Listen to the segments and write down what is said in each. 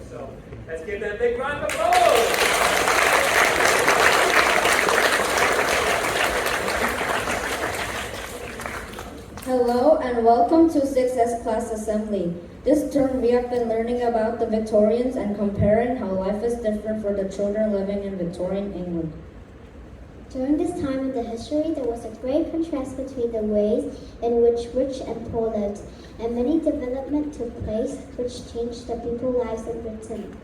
So let's give them a big round of applause. Hello and welcome to 6S Class Assembly. This term we have been learning about the Victorians and comparing how life is different for the children living in Victorian England. During this time in the history, there was a great contrast between the ways in which rich and poor lived, and many developments took place which changed the people's lives in Britain.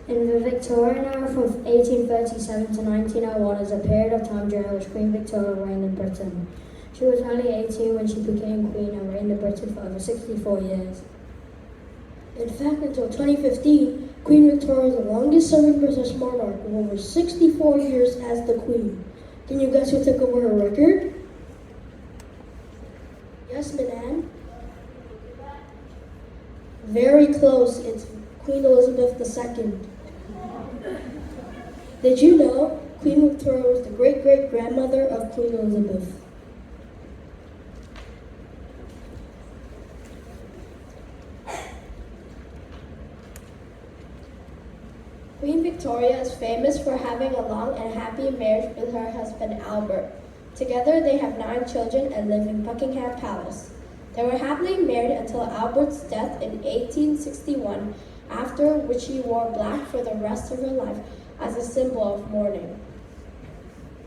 In the Victorian era from 1837 to 1901 is a period of time during which Queen Victoria reigned in Britain. She was only 18 when she became queen and reigned in Britain for over 64 years. In fact, until 2015, Queen Victoria is the longest-serving British monarch with over 64 years as the queen. Can you guess who took over her record? Yes, Madame? Very close. It's Queen Elizabeth II. Did you know Queen Victoria was the great-great-grandmother of Queen Elizabeth? Queen Victoria is famous for having a long and happy marriage with her husband Albert. Together they have 9 children and live in Buckingham Palace. They were happily married until Albert's death in 1861, after which she wore black for the rest of her life as a symbol of mourning.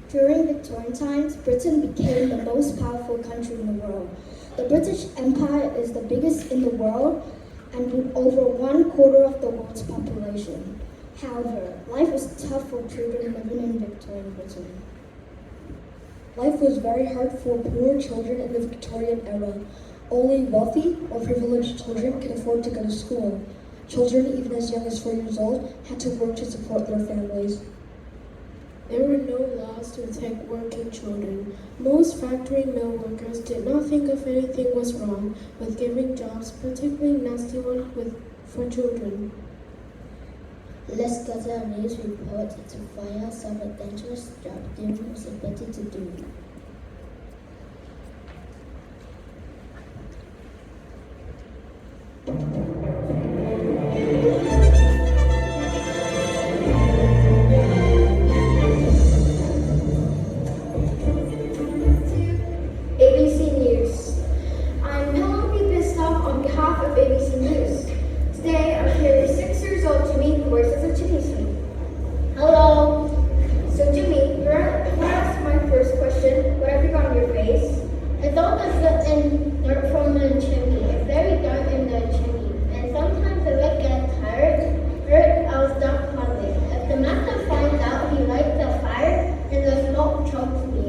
During Victorian times, Britain became the most powerful country in the world. The British Empire is the biggest in the world and with over 1/4 of the world's population. However, life was tough for children living in Victorian Britain. Life was very hard for poor children in the Victorian era. Only wealthy or privileged children could afford to go to school. Children, even as young as 4 years old, had to work to support their families. There were no laws to protect working children. Most factory mill workers did not think if anything was wrong with giving jobs, particularly nasty ones for children. Let's go to our news report to find out some dangerous job they were supposed to do. ABC News. I'm Penelope Bissoff on behalf of ABC News. Today I'm here with 6 years old Jimmy who works as a chimney sweep. Hello. So Jimmy, you're asked my first question. What have you got on your face? I thought that's in dirt from the chimney. It's very dark in the chimney, and sometimes if I get tired, I'll stop puzzling. If the master finds out, he lights the fire, and the smoke chokes me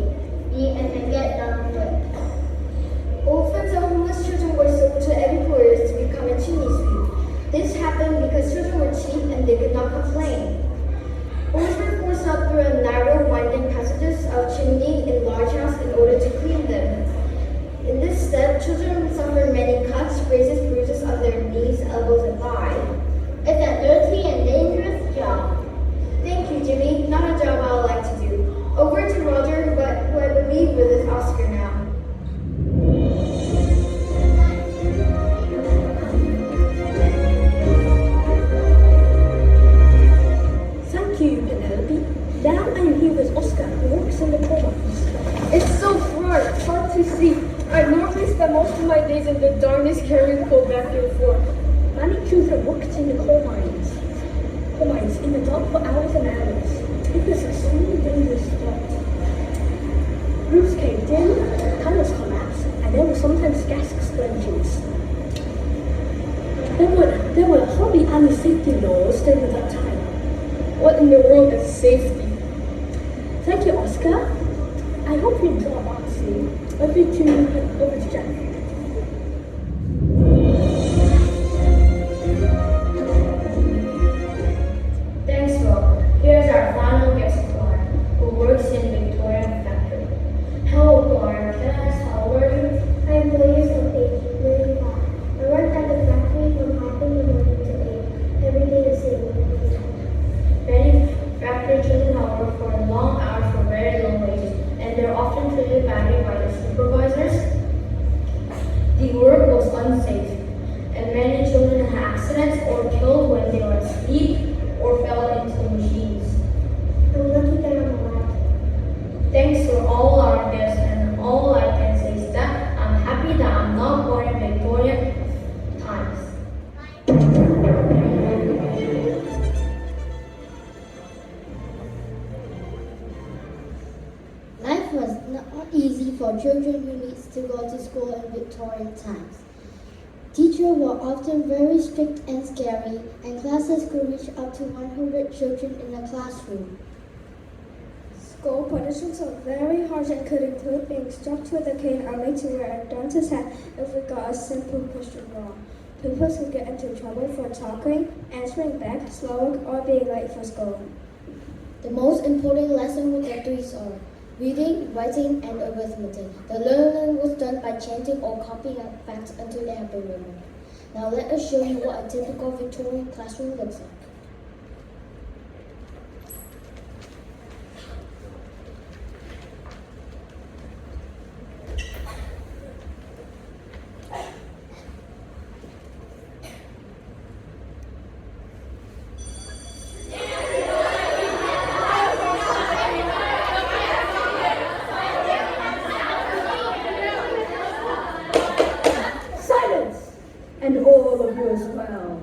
and I get down quick. Orphans and homeless children were sold to employers to become a chimney sweep. This happened because children were cheap and they could not complain. Boys were forced up through a narrow, winding passages of chimney in large houses in order to clean them. In this step, children suffered many cuts, raises, bruises on their knees, elbows, and thighs. It's a dirty and dangerous job. Thank you, Jimmy. Not a job I would like to do. Over to Roger, who I believe with his Oscar now. Thank you, Penelope. Now I am here with Oscar, who works in the coal mines. It's so bright, hard to see. I normally spend most of my days in the darkness carrying coal back and forth. Many children worked in the coal mines. In the dark for hours and hours. It was extremely dangerous job. Roofs caved in, tunnels collapsed, and there were sometimes gas explosions. There were hardly any safety laws during that time. What in the world is safety? Thank you, Oscar. I hope you enjoy Odyssey. Over to Jack. Thanks, Rob. Here's our final guest star, who works in Victorian Factory. Hello, Clark. Can I ask how old are you? I am 4 years of age, really fast. I work at the factory from half in the morning to 8. Every day the same. Many factory children have worked for long hours for very low wages, and they're often treated badly by their supervisors. The work was unsafe, and many children had accidents or killed because they were asleep or fell into the machines. I'm lucky that I'm alive. Thanks for all our guests, and all I can say is that I'm happy that I'm not born in Victorian times. Life was not easy for children who needs to go to school in Victorian times. Teachers were often very strict and scary, and classes could reach up to 100 children in a classroom. School punishments are very harsh and could include being struck with a cane or made to wear a dentist hat if we got a simple question wrong. Pupils could get into trouble for talking, answering back, slowing, or being late for school. The most important lesson were the three are reading, writing, and arithmetic. The learning was done by chanting or copying out facts until they have been remembered. Now let us show you what a typical Victorian classroom looks like. And all of you as well.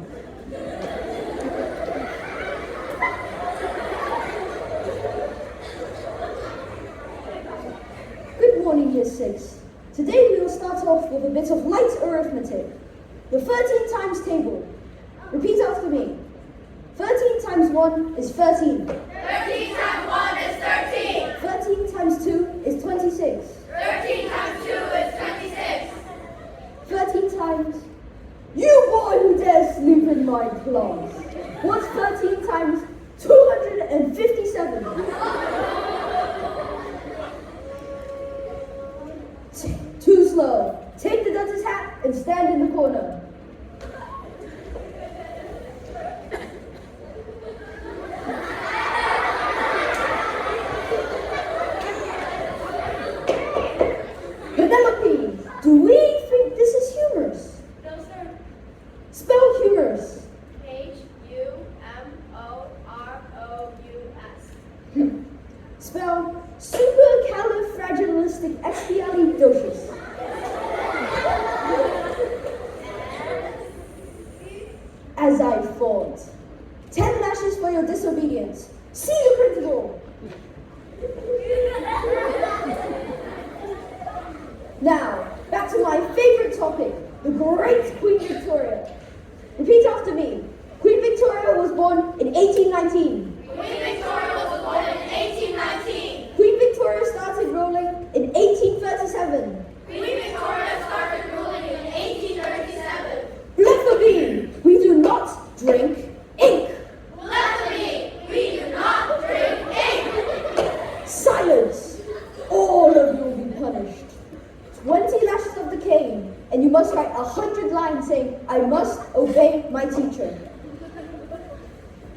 Good morning, Year 6. Today we will start off with a bit of light arithmetic. The 13 times table. Repeat after me. 13 times 1 is 13. 13 times 1 is 13. 13 times 2 is 26. 13 times 2 is 26. 13 times... You boy who dares sleep in my class. What's 13 times 257? Too slow. Take the dentist hat and stand in the corner. Penelope, do we think this is humorous? Spell humorous. Humorous. Spell supercalifragilisticexpialidocious. As I thought. 10 lashes for your disobedience. See the principal. Now, back to my favorite topic, the great Queen Victoria. Repeat after me. Queen Victoria was born in 1819. Queen Victoria was born in 1819. Queen Victoria started ruling in 1837. Queen Victoria started ruling in 1837. Blasphemy! We do not drink ink. Blasphemy! We do not drink ink. Silence! All of you will be punished. 20 lashes of the cane, and you must write 100 lines saying, I must obey my teacher.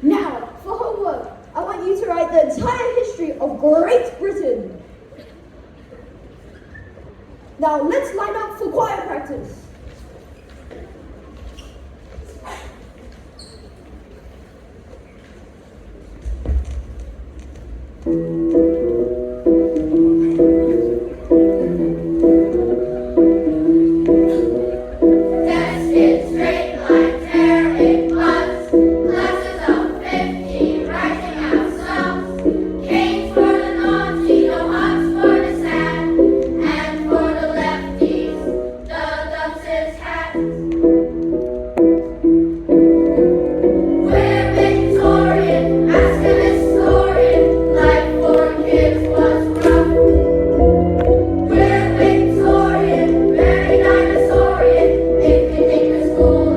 Now, for homework, I want you to write the entire history of Great Britain. Now, let's line up for choir practice. Desks in straight line, tearing butts. Classes of 50, writing out sums. Canes for the naughty, no hugs for the sad. And for the lefties, the dunce's hat. We're Victorian, ask an historian. Life for kids was rough. We're Victorian, very dinosaurian. If you think the school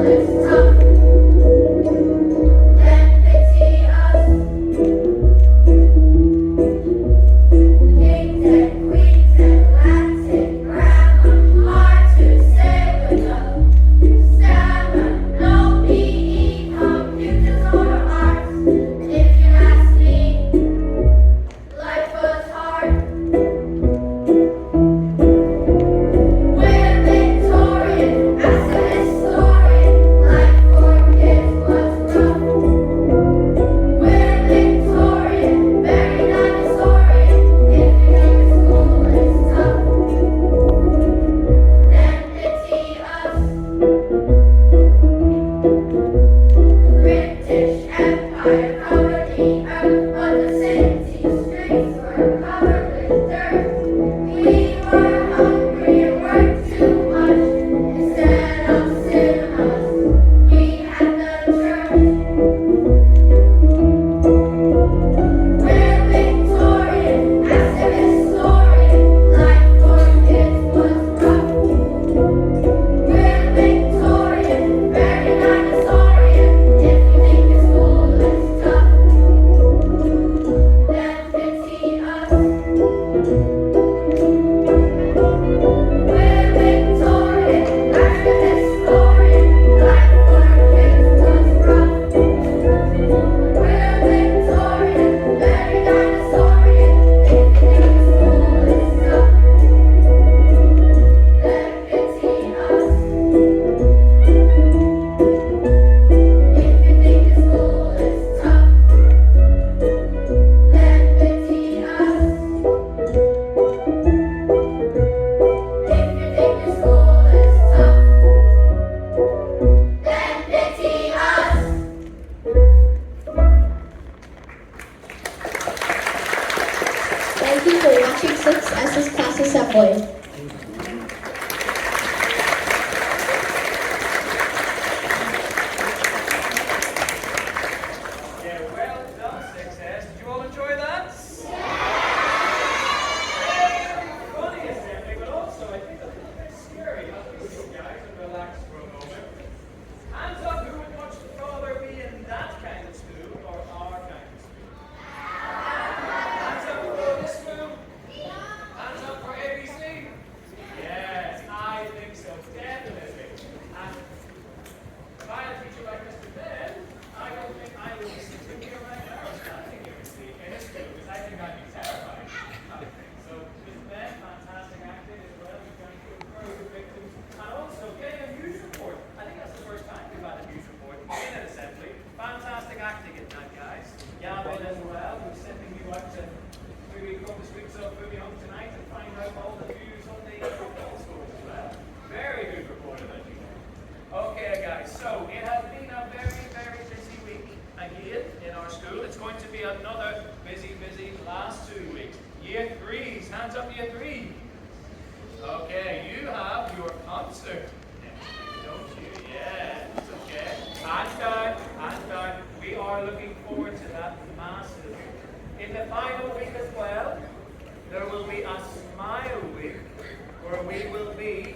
guys. So it has been a very, very busy week again in our school. It's going to be another busy last 2 weeks. Year 3s, hands up year 3. Okay, you have your concert next week, don't you? Yes, okay. Hands down. We are looking forward to that massive. In the final week as well, there will be a smile week where we will be